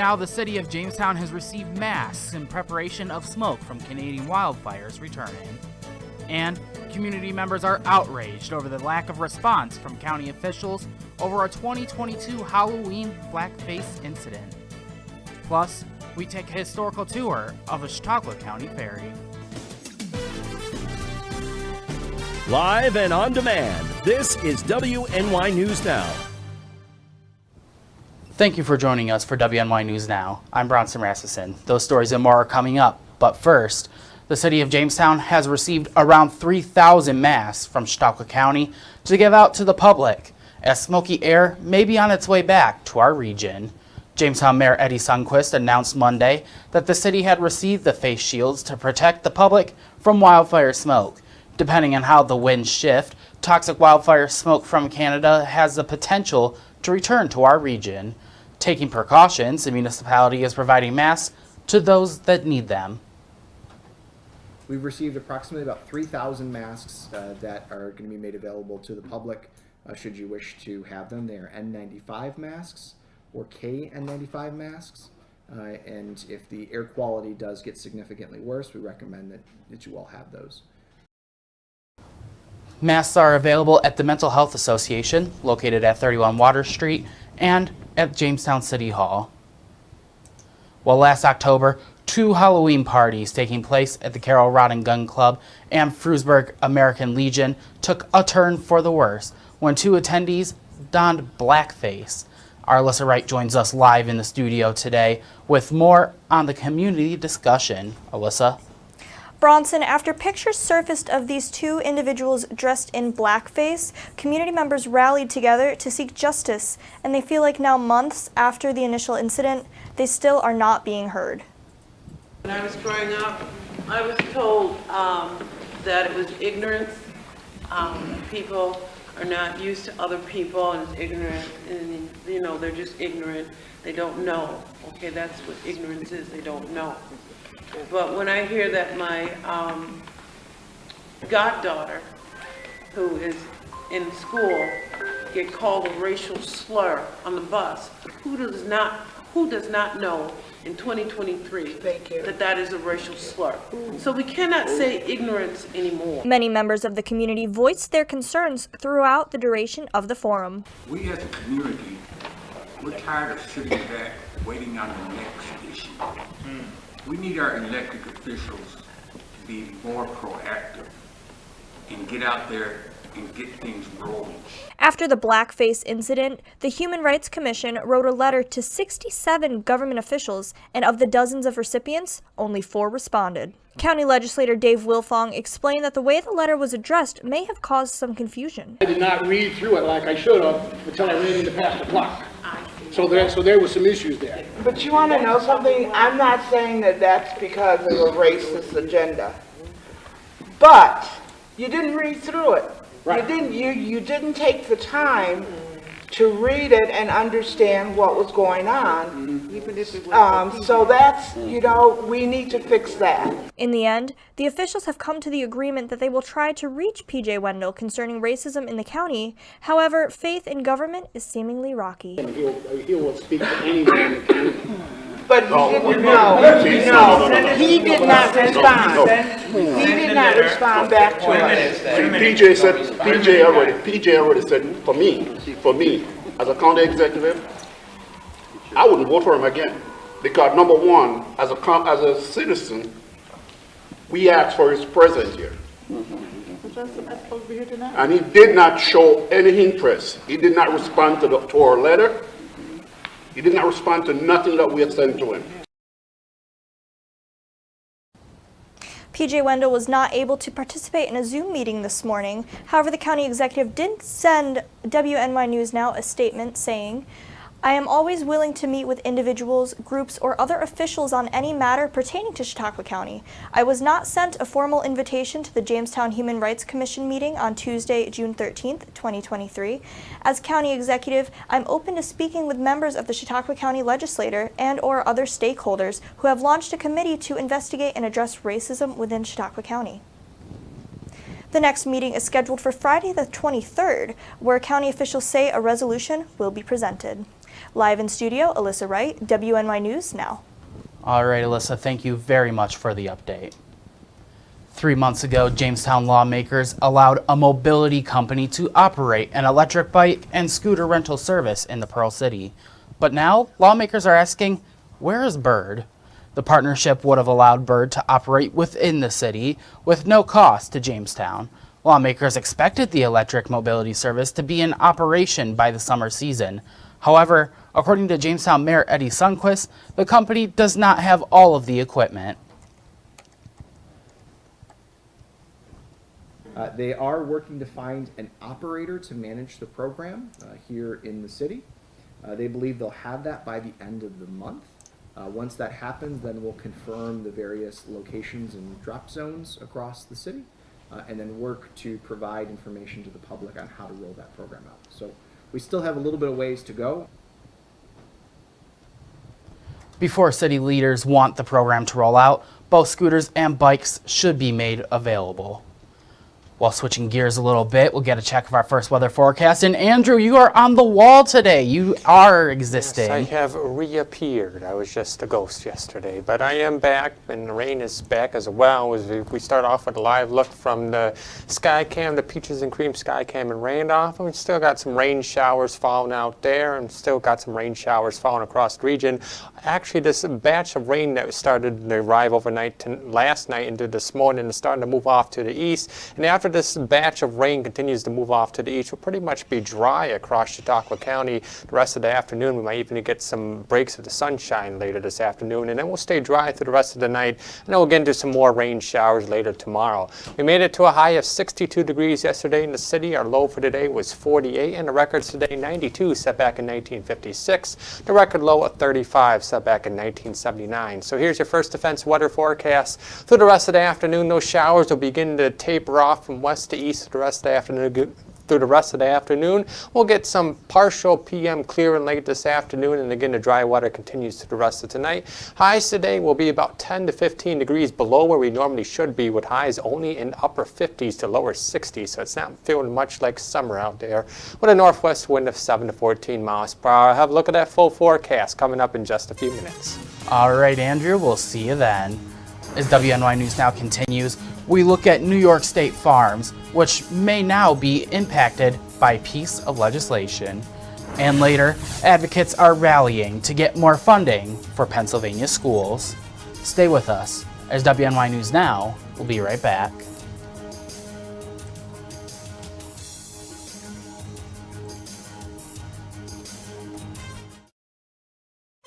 now, the city of Jamestown has received masks in preparation of smoke from Canadian wildfires returning. And community members are outraged over the lack of response from county officials over a 2022 Halloween blackface incident. Plus, we take a historical tour of a Chautauqua County ferry. Live and on demand, this is WNY News Now. Thank you for joining us for WNY News Now. I'm Bronson Rasmussen. Those stories and more are coming up. But first, the city of Jamestown has received around 3,000 masks from Chautauqua County to give out to the public, as smoky air may be on its way back to our region. Jamestown Mayor Eddie Sundquist announced Monday that the city had received the face shields to protect the public from wildfire smoke. Depending on how the winds shift, toxic wildfire smoke from Canada has the potential to return to our region. Taking precautions, the municipality is providing masks to those that need them. We've received approximately about 3,000 masks that are going to be made available to the public should you wish to have them. They are N95 masks or KN95 masks. And if the air quality does get significantly worse, we recommend that you all have those. Masks are available at the Mental Health Association, located at 31 Water Street, and at Jamestown City Hall. Well, last October, 2 Halloween parties taking place at the Carroll Rod and Gun Club and Frewsburg American Legion took a turn for the worse when 2 attendees donned blackface. Our Alyssa Wright joins us live in the studio today with more on the community discussion. Alyssa? Bronson, after pictures surfaced of these 2 individuals dressed in blackface, community members rallied together to seek justice, and they feel like now, months after the initial incident, they still are not being heard. When I was growing up, I was told that it was ignorance. People are not used to other people and it's ignorant, and you know, they're just ignorant. They don't know. Okay, that's what ignorance is, they don't know. But when I hear that my goddaughter, who is in school, get called a racial slur on the bus, who does not know in 2023 that is a racial slur? So we cannot say ignorance anymore. Many members of the community voiced their concerns throughout the duration of the forum. We as a community, we're tired of sitting back waiting on the next issue. We need our elected officials to be more proactive and get out there and get things rolling. After the blackface incident, the Human Rights Commission wrote a letter to 67 government officials, and of the dozens of recipients, only 4 responded. County Legislator Dave Wilfong explained that the way the letter was addressed may have caused some confusion. I did not read through it like I should have until I ran into past the clock. So there were some issues there. But you want to know something? I'm not saying that that's because of a racist agenda. But you didn't read through it. Right. You didn't take the time to read it and understand what was going on. So that's, we need to fix that. In the end, the officials have come to the agreement that they will try to reach P.J. Wendell concerning racism in the county. However, faith in government is seemingly rocky. He will speak to anyone in the county. But he did not respond. He did not respond back to us. PJ already said, for me, as a county executive, I wouldn't vote for him again. Because number one, as a citizen, we asked for his presence here. And he did not show any interest. He did not respond to our letter. He did not respond to nothing that we had sent to him. P.J. Wendell was not able to participate in a Zoom meeting this morning. However, the county executive did send WNY News Now a statement saying, I am always willing to meet with individuals, groups, or other officials on any matter pertaining to Chautauqua County. I was not sent a formal invitation to the Jamestown Human Rights Commission meeting on Tuesday, June 13th, 2023. As county executive, I'm open to speaking with members of the Chautauqua County Legislature and/or other stakeholders who have launched a committee to investigate and address racism within Chautauqua County. The next meeting is scheduled for Friday the 23rd, where county officials say a resolution will be presented. Live in studio, Alyssa Wright, WNY News Now. All right, Alyssa, thank you very much for the update. 3 months ago, Jamestown lawmakers allowed a mobility company to operate an electric bike and scooter rental service in the Pearl City. But now, lawmakers are asking, where is Bird? The partnership would have allowed Bird to operate within the city with no cost to Jamestown. Lawmakers expected the electric mobility service to be in operation by the summer season. However, according to Jamestown Mayor Eddie Sundquist, the company does not have all of the equipment. They are working to find an operator to manage the program here in the city. They believe they'll have that by the end of the month. Once that happens, then we'll confirm the various locations and drop zones across the city, and then work to provide information to the public on how to roll that program out. So we still have a little bit of ways to go. Before city leaders want the program to roll out, both scooters and bikes should be made available. While switching gears a little bit, we'll get a check of our first weather forecast. And Andrew, you are on the wall today. You are existing. Yes, I have reappeared. I was just a ghost yesterday, but I am back, and the rain is back as well. As we start off with a live look from the sky cam, the Peaches and Cream sky cam in Randolph, and we still got some rain showers falling out there, and still got some rain showers falling across the region. Actually, this batch of rain that started to arrive overnight last night into this morning is starting to move off to the east, and after this batch of rain continues to move off to the east, will pretty much be dry across Chautauqua County the rest of the afternoon. We might even get some breaks of the sunshine later this afternoon, and then we'll stay dry through the rest of the night, and then we'll get into some more rain showers later tomorrow. We made it to a high of 62 degrees yesterday in the city. Our low for today was 48, and the records today 92, set back in 1956. The record low of 35, set back in 1979. So here's your first defense weather forecast. Through the rest of the afternoon, those showers will begin to taper off from west to east through the rest of the afternoon. Through the rest of the afternoon, we'll get some partial PM clearing late this afternoon, and again the dry weather continues through the rest of tonight. Highs today will be about 10 to 15 degrees below where we normally should be, with highs only in upper 50s to lower 60s, so it's not feeling much like summer out there, with a northwest wind of 7 to 14 miles per hour. I'll have a look at that full forecast coming up in just a few minutes. All right, Andrew, we'll see you then. As WNY News Now continues, we look at New York State farms, which may now be impacted by a piece of legislation. And later, advocates are rallying to get more funding for Pennsylvania schools. Stay with us, as WNY News Now will be right back.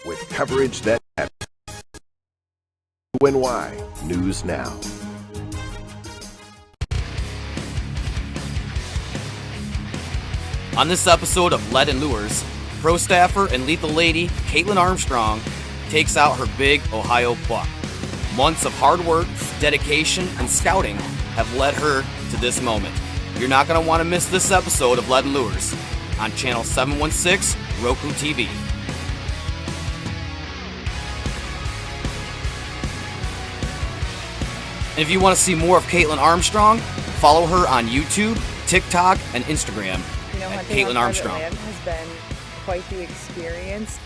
With coverage that matters. WNY News Now. On this episode of Lead and Lures, pro staffer and lethal lady Caitlin Armstrong takes out her big Ohio buck. Months of hard work, dedication, and scouting have led her to this moment. You're not going to want to miss this episode of Lead and Lures on Channel 716 Roku TV. And if you want to see more of Caitlin Armstrong, follow her on YouTube, TikTok, and Instagram. You know, at hunting Caitlin on Armstrong. private land has been quite the experience.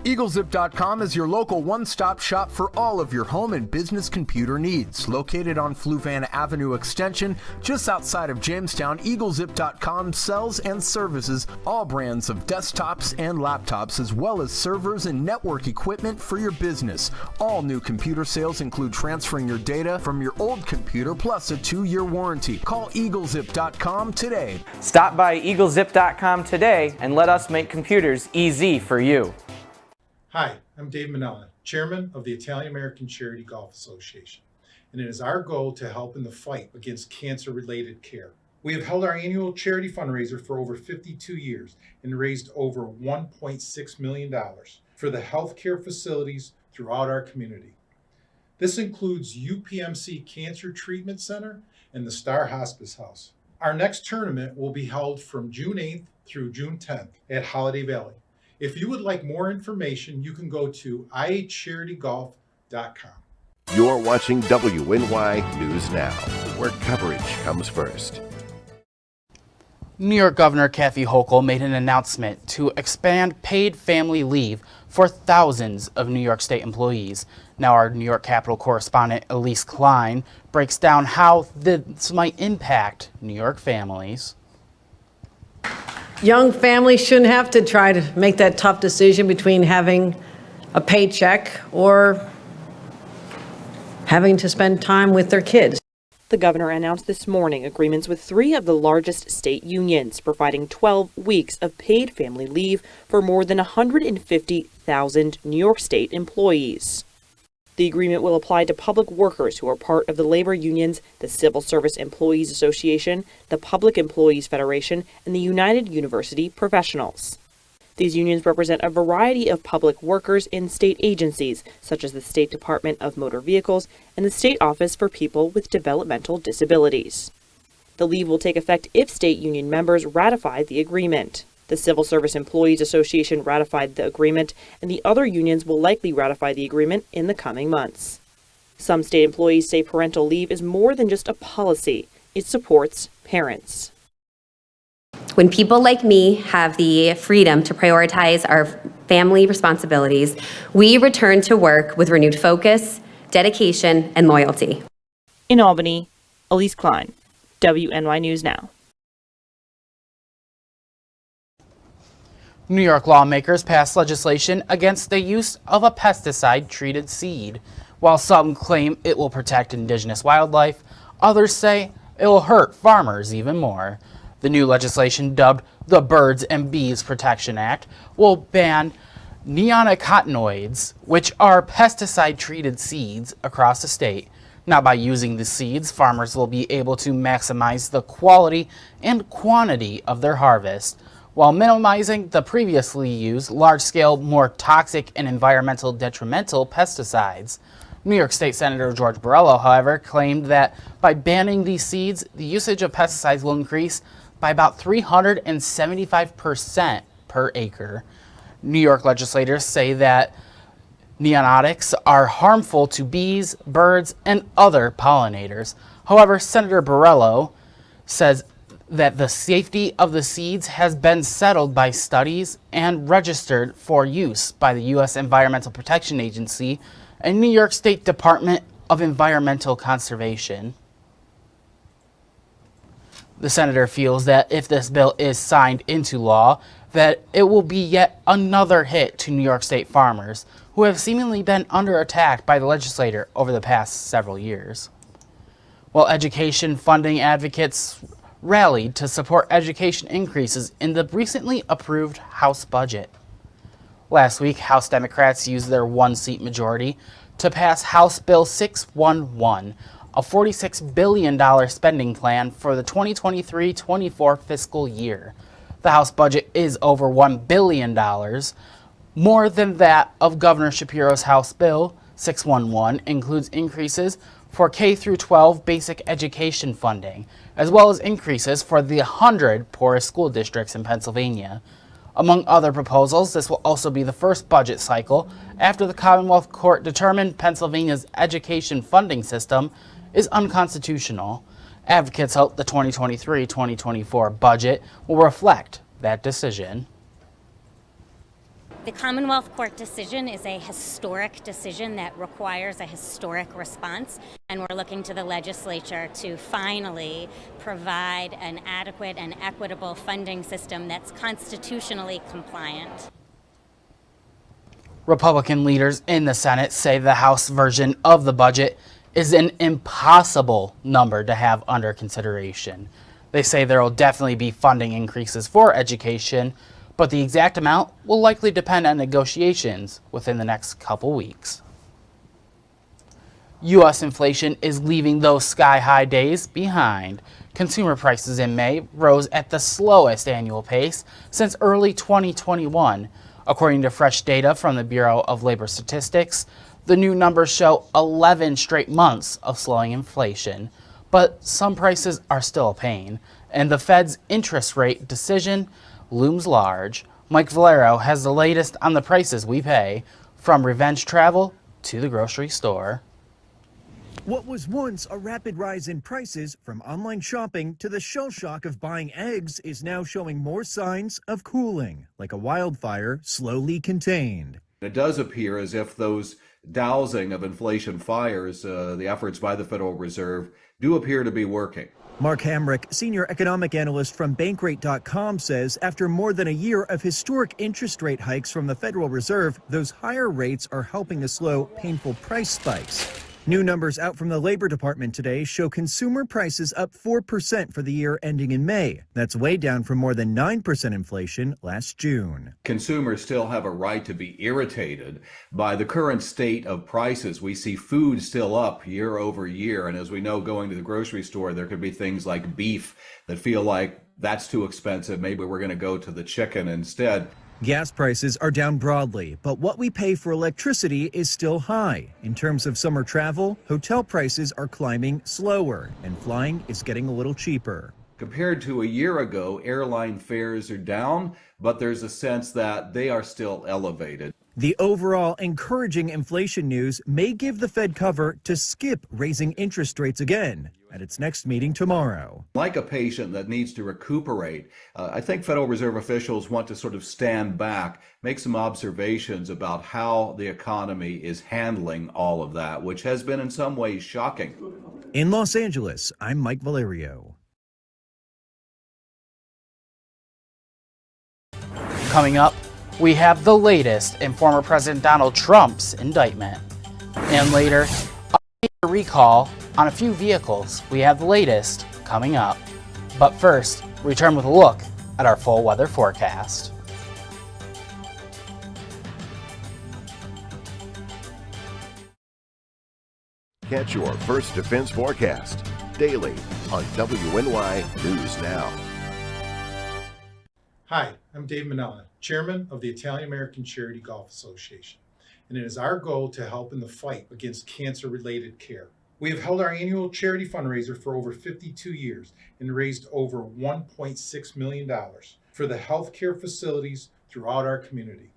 EagleZip.com is your local one-stop shop for all of your home and business computer needs. Located on Fluvan Avenue Extension, just outside of Jamestown, EagleZip.com sells and services all brands of desktops and laptops, as well as servers and network equipment for your business. All new computer sales include transferring your data from your old computer, plus a 2-year warranty. Call EagleZip.com today. Stop by EagleZip.com today and let us make computers easy for you. Hi, I'm Dave Manella, Chairman of the Italian-American Charity Golf Association, and it is our goal to help in the fight against cancer-related care. We have held our annual charity fundraiser for over 52 years and raised over $1.6 million for the healthcare facilities throughout our community. This includes UPMC Cancer Treatment Center and the Star Hospice House. Our next tournament will be held from June 8th through June 10th at Holiday Valley. If you would like more information, you can go to icharitygolf.com. You're watching WNY News Now, where coverage comes first. New York Governor Kathy Hochul made an announcement to expand paid family leave for thousands of New York State employees. Now our New York Capitol correspondent Elise Klein breaks down how this might impact New York families. Young families shouldn't have to try to make that tough decision between having a paycheck or having to spend time with their kids. The governor announced this morning agreements with 3 of the largest state unions, providing 12 weeks of paid family leave for more than 150,000 New York State employees. The agreement will apply to public workers who are part of the labor unions, the Civil Service Employees Association, the Public Employees Federation, and the United University Professionals. These unions represent a variety of public workers in state agencies, such as the State Department of Motor Vehicles and the State Office for People with Developmental Disabilities. The leave will take effect if state union members ratify the agreement. The Civil Service Employees Association ratified the agreement, and the other unions will likely ratify the agreement in the coming months. Some state employees say parental leave is more than just a policy. It supports parents. When people like me have the freedom to prioritize our family responsibilities, we return to work with renewed focus, dedication, and loyalty. In Albany, Elise Klein, WNY News Now. New York lawmakers passed legislation against the use of a pesticide-treated seed. While some claim it will protect indigenous wildlife, others say it will hurt farmers even more. The new legislation, dubbed the Birds and Bees Protection Act, will ban neonicotinoids, which are pesticide-treated seeds, across the state. Now, by using the seeds, farmers will be able to maximize the quality and quantity of their harvest, while minimizing the previously used large-scale, more toxic and environmental detrimental pesticides. New York State Senator George Borrello, however, claimed that by banning these seeds, the usage of pesticides will increase by about 375% per acre. New York legislators say that neonicotinoids are harmful to bees, birds, and other pollinators. However, Senator Borrello says that the safety of the seeds has been settled by studies and registered for use by the U.S. Environmental Protection Agency and New York State Department of Environmental Conservation. The senator feels that if this bill is signed into law, that it will be yet another hit to New York State farmers, who have seemingly been under attack by the legislature over the past several years. While education funding advocates rallied to support education increases in the recently approved House budget. Last week, House Democrats used their one-seat majority to pass House Bill 611, a $46 billion spending plan for the 2023-24 fiscal year. The House budget is over $1 billion, more than that of Governor Shapiro's House Bill. 611 includes increases for K-12 basic education funding, as well as increases for the 100 poorest school districts in Pennsylvania. Among other proposals, this will also be the first budget cycle after the Commonwealth Court determined Pennsylvania's education funding system is unconstitutional. Advocates hope the 2023-2024 budget will reflect that decision. The Commonwealth Court decision is a historic decision that requires a historic response, and we're looking to the legislature to finally provide an adequate and equitable funding system that's constitutionally compliant. Republican leaders in the Senate say the House version of the budget is an impossible number to have under consideration. They say there will definitely be funding increases for education, but the exact amount will likely depend on negotiations within the next couple weeks. U.S. inflation is leaving those sky-high days behind. Consumer prices in May rose at the slowest annual pace since early 2021. According to fresh data from the Bureau of Labor Statistics, the new numbers show 11 straight months of slowing inflation. But some prices are still a pain, and the Fed's interest rate decision looms large. Mike Valero has the latest on the prices we pay, from revenge travel to the grocery store. What was once a rapid rise in prices from online shopping to the shell shock of buying eggs is now showing more signs of cooling, like a wildfire slowly contained. It does appear as if those dousing of inflation fires, the efforts by the Federal Reserve, do appear to be working. Mark Hamrick, senior economic analyst from Bankrate.com, says after more than a year of historic interest rate hikes from the Federal Reserve, those higher rates are helping to slow painful price spikes. New numbers out from the Labor Department today show consumer prices up 4% for the year ending in May. That's way down from more than 9% inflation last June. Consumers still have a right to be irritated by the current state of prices. We see food still up year over year, and as we know, going to the grocery store, there could be things like beef that feel like that's too expensive. Maybe we're going to go to the chicken instead. Gas prices are down broadly, but what we pay for electricity is still high. In terms of summer travel, hotel prices are climbing slower, and flying is getting a little cheaper. Compared to a year ago, airline fares are down, but there's a sense that they are still elevated. The overall encouraging inflation news may give the Fed cover to skip raising interest rates again at its next meeting tomorrow. Like a patient that needs to recuperate, I think Federal Reserve officials want to sort of stand back, make some observations about how the economy is handling all of that, which has been in some ways shocking. In Los Angeles, I'm Mike Valerio. Coming up, we have the latest in former President Donald Trump's indictment. And later, a recall on a few vehicles. We have the latest coming up. But first, return with a look at our full weather forecast. Catch your First Defense forecast daily on WNY News Now. Hi, I'm Dave Manella, Chairman of the Italian-American Charity Golf Association, and it is our goal to help in the fight against cancer-related care. We have held our annual charity fundraiser for over 52 years and raised over $1.6 million for the healthcare facilities throughout our community.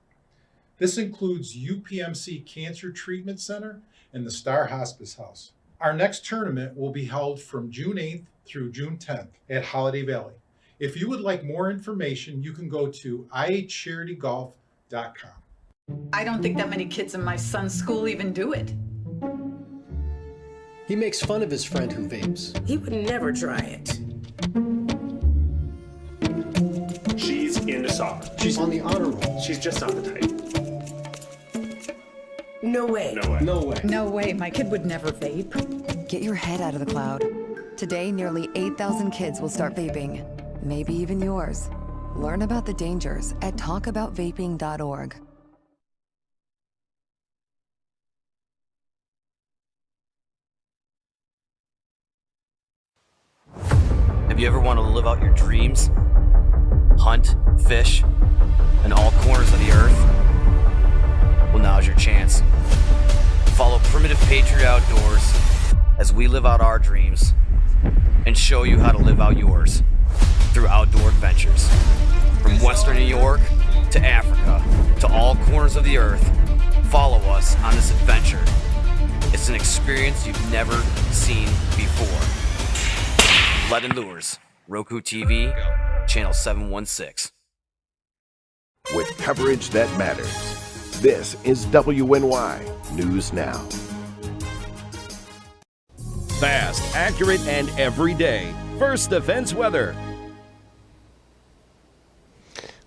This includes UPMC Cancer Treatment Center and the Star Hospice House. Our next tournament will be held from June 8th through June 10th at Holiday Valley. If you would like more information, you can go to ihcharitygolf.com. I don't think that many kids in my son's school even do it. He makes fun of his friend who vapes. He would never try it. She's into soccer. She's on the honor roll. She's just not the type. No way. No way. No way. No way, my kid would never vape. Get your head out of the cloud. Today, nearly 8,000 kids will start vaping. Maybe even yours. Learn about the dangers at talkaboutvaping.org. Have you ever wanted to live out your dreams? Hunt, fish, in all corners of the earth? Well, now's your chance. Follow Primitive Patriot Outdoors as we live out our dreams and show you how to live out yours through outdoor adventures. From Western New York to Africa to all corners of the earth, follow us on this adventure. It's an experience you've never seen before. Lead and Lures, Roku TV, Channel 716. With coverage that matters, this is WNY News Now. Fast, accurate, and everyday. First Defense weather.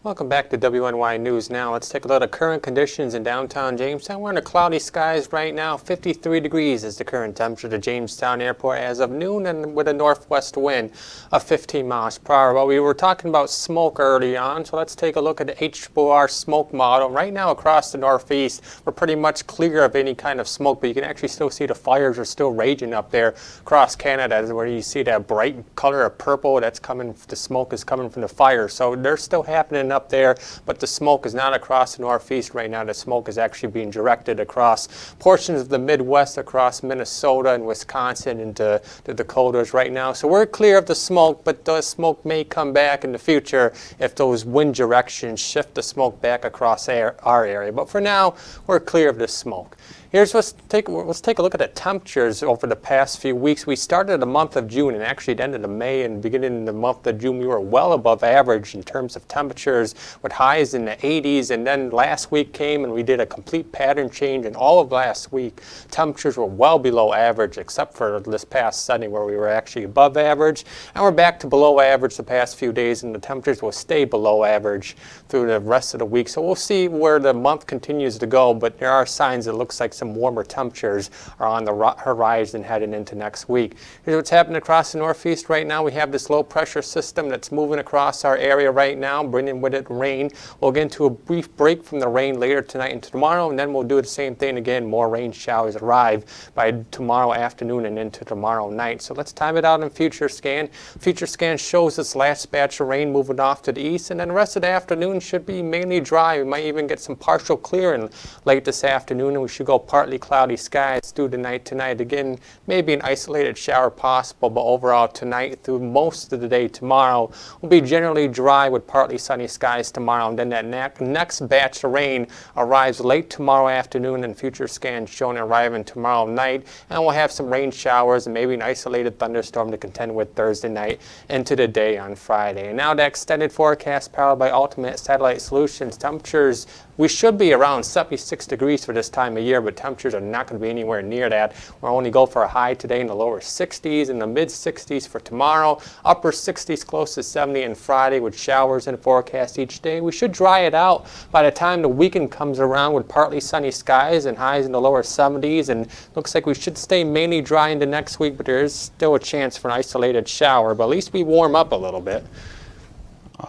Welcome back to WNY News Now. Let's take a look at current conditions in downtown Jamestown. We're under cloudy skies right now. 53 degrees is the current temperature at the Jamestown Airport as of noon, and with a northwest wind of 15 miles per hour. Well, we were talking about smoke early on, so let's take a look at the HOR smoke model. Right now across the northeast, we're pretty much clear of any kind of smoke, but you can actually still see the fires are still raging up there across Canada, where you see that bright color of purple that's coming, the smoke is coming from the fire. So they're still happening up there, but the smoke is not across the northeast right now. The smoke is actually being directed across portions of the Midwest, across Minnesota and Wisconsin into the Dakotas right now. So we're clear of the smoke, but the smoke may come back in the future if those wind directions shift the smoke back across our area. But for now, we're clear of the smoke. Let's take a look at the temperatures over the past few weeks. We started the month of June and actually the end of May and beginning of the month of June, we were well above average in terms of temperatures with highs in the 80s. And then last week came and we did a complete pattern change. And all of last week, temperatures were well below average except for this past Sunday where we were actually above average. And we're back to below average the past few days, and the temperatures will stay below average through the rest of the week. So we'll see where the month continues to go, but there are signs it looks like some warmer temperatures are on the horizon heading into next week. Here's what's happening across the Northeast right now. We have this low pressure system that's moving across our area right now, bringing with it rain. We'll get into a brief break from the rain later tonight and tomorrow, and then we'll do the same thing again. More rain showers arrive by tomorrow afternoon and into tomorrow night. So let's time it out in Future Scan. Future Scan shows this last batch of rain moving off to the east, and then the rest of the afternoon should be mainly dry. We might even get some partial clearing late this afternoon, and we should go partly cloudy skies through the night tonight. Again, maybe an isolated shower possible, but overall tonight through most of the day tomorrow will be generally dry with partly sunny skies tomorrow. And then that next batch of rain arrives late tomorrow afternoon, and Future Scan showing arriving tomorrow night. And we'll have some rain showers and maybe an isolated thunderstorm to contend with Thursday night into the day on Friday. And now the extended forecast powered by Ultimate Satellite Solutions. Temperatures, we should be around 76 degrees for this time of year, but temperatures are not going to be anywhere near that. We'll only go for a high today in the lower 60s, in the mid 60s for tomorrow, upper 60s close to 70 on Friday with showers in the forecast each day. We should dry it out by the time the weekend comes around with partly sunny skies and highs in the lower 70s, and looks like we should stay mainly dry into next week, but there is still a chance for an isolated shower, but at least we warm up a little bit.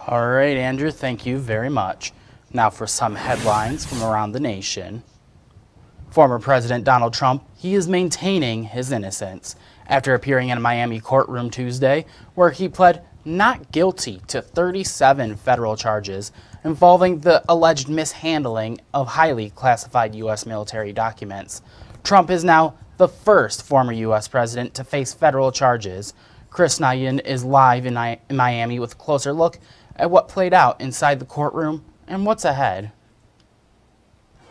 All right, Andrew, thank you very much. Now for some headlines from around the nation. Former President Donald Trump, he is maintaining his innocence after appearing in a Miami courtroom Tuesday where he pled not guilty to 37 federal charges involving the alleged mishandling of highly classified U.S. military documents. Trump is now the first former U.S. president to face federal charges. Chris Nyan is live in Miami with a closer look at what played out inside the courtroom and what's ahead.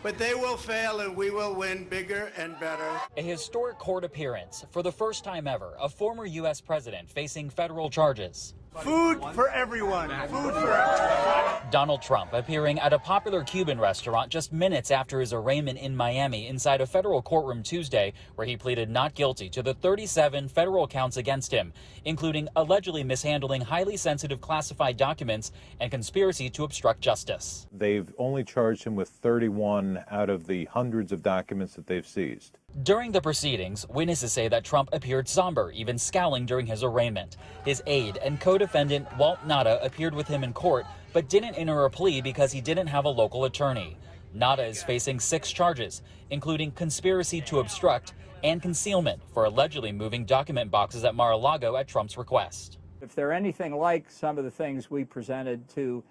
But they will fail and we will win bigger and better. A historic court appearance. For the first time ever, a former U.S. president facing federal charges. Food for everyone. Food for everyone. Donald Trump appearing at a popular Cuban restaurant just minutes after his arraignment in Miami inside a federal courtroom Tuesday, where he pleaded not guilty to the 37 federal counts against him, including allegedly mishandling highly sensitive classified documents and conspiracy to obstruct justice. They've only charged him with 31 out of the hundreds of documents that they've seized. During the proceedings, witnesses say that Trump appeared somber, even scowling during his arraignment. His aide and co-defendant Walt Nada appeared with him in court, but didn't enter a plea because he didn't have a local attorney. Nada is facing 6 charges, including conspiracy to obstruct and concealment for allegedly moving document boxes at Mar-a-Lago at Trump's request. If they're anything like some of the things we presented to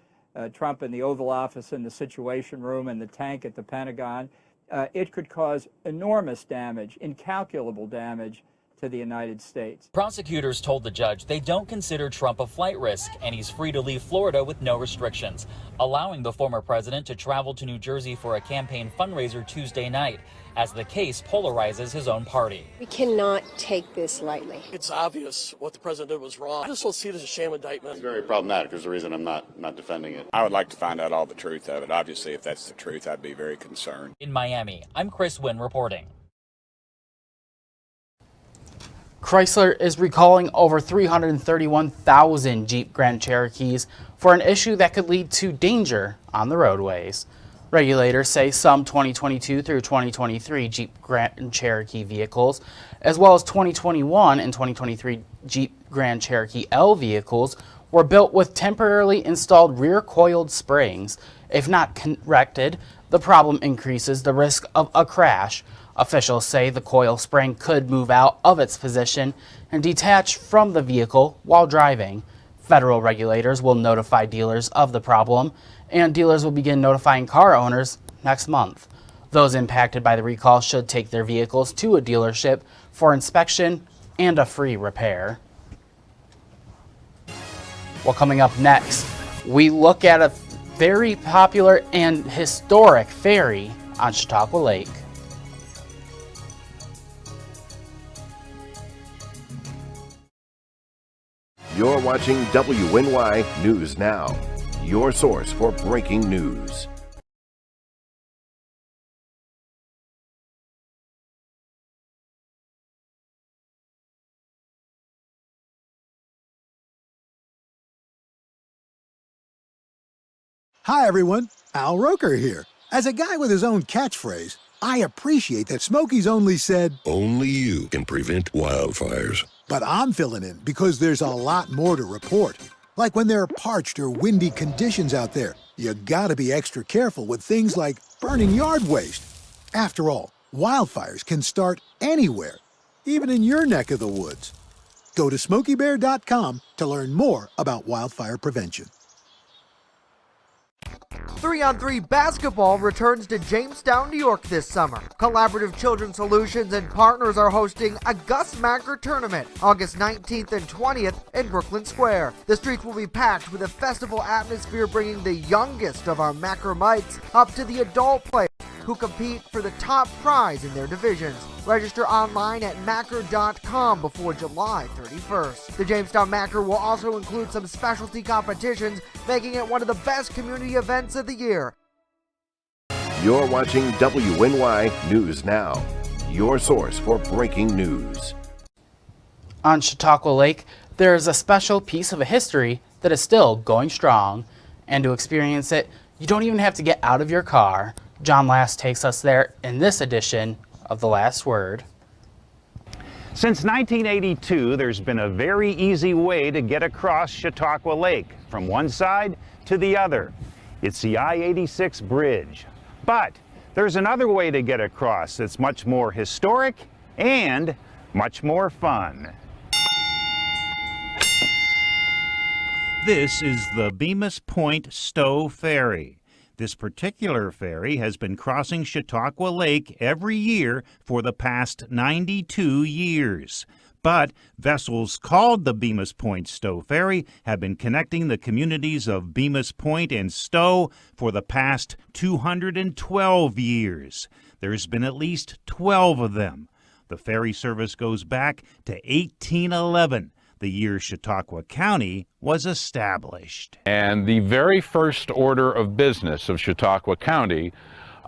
Trump in the Oval Office, in the Situation Room, and the tank at the Pentagon, it could cause enormous damage, incalculable damage to the United States. Prosecutors told the judge they don't consider Trump a flight risk and he's free to leave Florida with no restrictions, allowing the former president to travel to New Jersey for a campaign fundraiser Tuesday night as the case polarizes his own party. We cannot take this lightly. It's obvious what the president did was wrong. I just don't see it as a sham indictment. It's very problematic. There's a reason I'm not defending it. I would like to find out all the truth of it. Obviously, if that's the truth, I'd be very concerned. In Miami, I'm Chris Wynn reporting. Chrysler is recalling over 331,000 Jeep Grand Cherokees for an issue that could lead to danger on the roadways. Regulators say some 2022 through 2023 Jeep Grand Cherokee vehicles, as well as 2021 and 2023 Jeep Grand Cherokee L vehicles, were built with temporarily installed rear-coiled springs. If not corrected, the problem increases the risk of a crash. Officials say the coil spring could move out of its position and detach from the vehicle while driving. Federal regulators will notify dealers of the problem, and dealers will begin notifying car owners next month. Those impacted by the recall should take their vehicles to a dealership for inspection and a free repair. Well, coming up next, we look at a very popular and historic ferry on Chautauqua Lake. You're watching WNY News Now, your source for breaking news. Hi everyone, Al Roker here. As a guy with his own catchphrase, I appreciate that Smokey's only said, "Only you can prevent wildfires." But I'm filling in because there's a lot more to report. Like when there are parched or windy conditions out there, you gotta be extra careful with things like burning yard waste. After all, wildfires can start anywhere, even in your neck of the woods. Go to SmokeyBear.com to learn more about wildfire prevention. 3-on-3 basketball returns to Jamestown, New York this summer. Collaborative Children's Solutions and partners are hosting a Gus Macker tournament August 19th and 20th in Brooklyn Square. The streets will be packed with a festival atmosphere, bringing the youngest of our Mackermites up to the adult players who compete for the top prize in their divisions. Register online at Macker.com before July 31st. The Jamestown Macker will also include some specialty competitions, making it one of the best community events of the year. You're watching WNY News Now, your source for breaking news. On Chautauqua Lake, there is a special piece of a history that is still going strong. And to experience it, you don't even have to get out of your car. John Last takes us there in this edition of The Last Word. Since 1982, there's been a very easy way to get across Chautauqua Lake from one side to the other. It's the I-86 bridge. But there's another way to get across that's much more historic and much more fun. This is the Bemis Point Stowe Ferry. This particular ferry has been crossing Chautauqua Lake every year for the past 92 years. But vessels called the Bemis Point Stowe Ferry have been connecting the communities of Bemis Point and Stowe for the past 212 years. There's been at least 12 of them. The ferry service goes back to 1811. The year Chautauqua County was established. And the very first order of business of Chautauqua County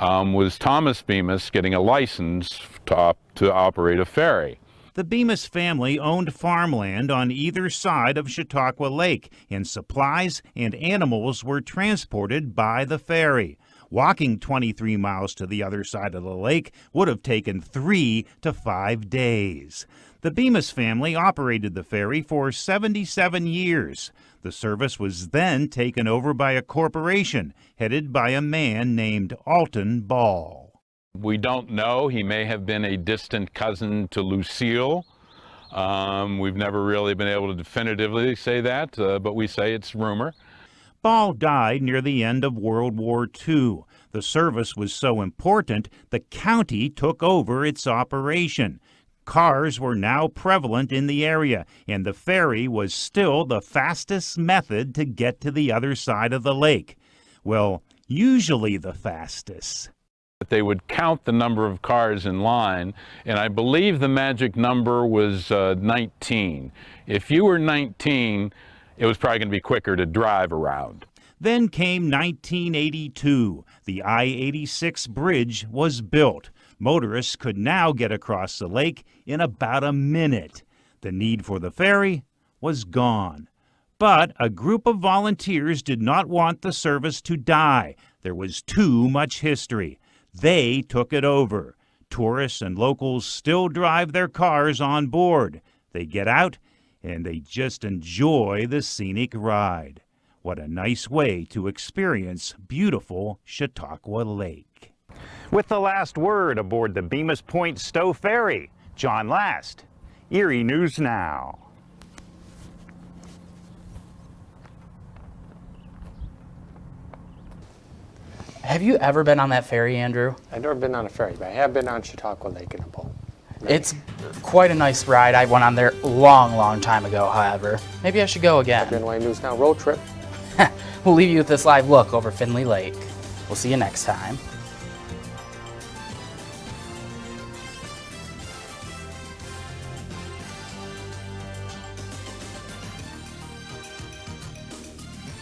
was Thomas Bemis getting a license to operate a ferry. The Bemis family owned farmland on either side of Chautauqua Lake, and supplies and animals were transported by the ferry. Walking 23 miles to the other side of the lake would have taken 3 to 5 days. The Bemis family operated the ferry for 77 years. The service was then taken over by a corporation headed by a man named Alton Ball. We don't know. He may have been a distant cousin to Lucille. We've never really been able to definitively say that, but we say it's rumor. Ball died near the end of World War II. The service was so important, the county took over its operation. Cars were now prevalent in the area, and the ferry was still the fastest method to get to the other side of the lake. Well, usually the fastest. They would count the number of cars in line, and I believe the magic number was 19. If you were 19, it was probably going to be quicker to drive around. Then came 1982. The I-86 bridge was built. Motorists could now get across the lake in about a minute. The need for the ferry was gone. But a group of volunteers did not want the service to die. There was too much history. They took it over. Tourists and locals still drive their cars on board. They get out and they just enjoy the scenic ride. What a nice way to experience beautiful Chautauqua Lake. With the last word aboard the Bemis Point Stowe Ferry, John Last, Erie News Now. Have you ever been on that ferry, Andrew? I've never been on a ferry, but I have been on Chautauqua Lake in a boat. It's quite a nice ride. I went on there a long time ago, however. Maybe I should go again. WNY News Now road trip. We'll leave you with this live look over Finley Lake. We'll see you next time.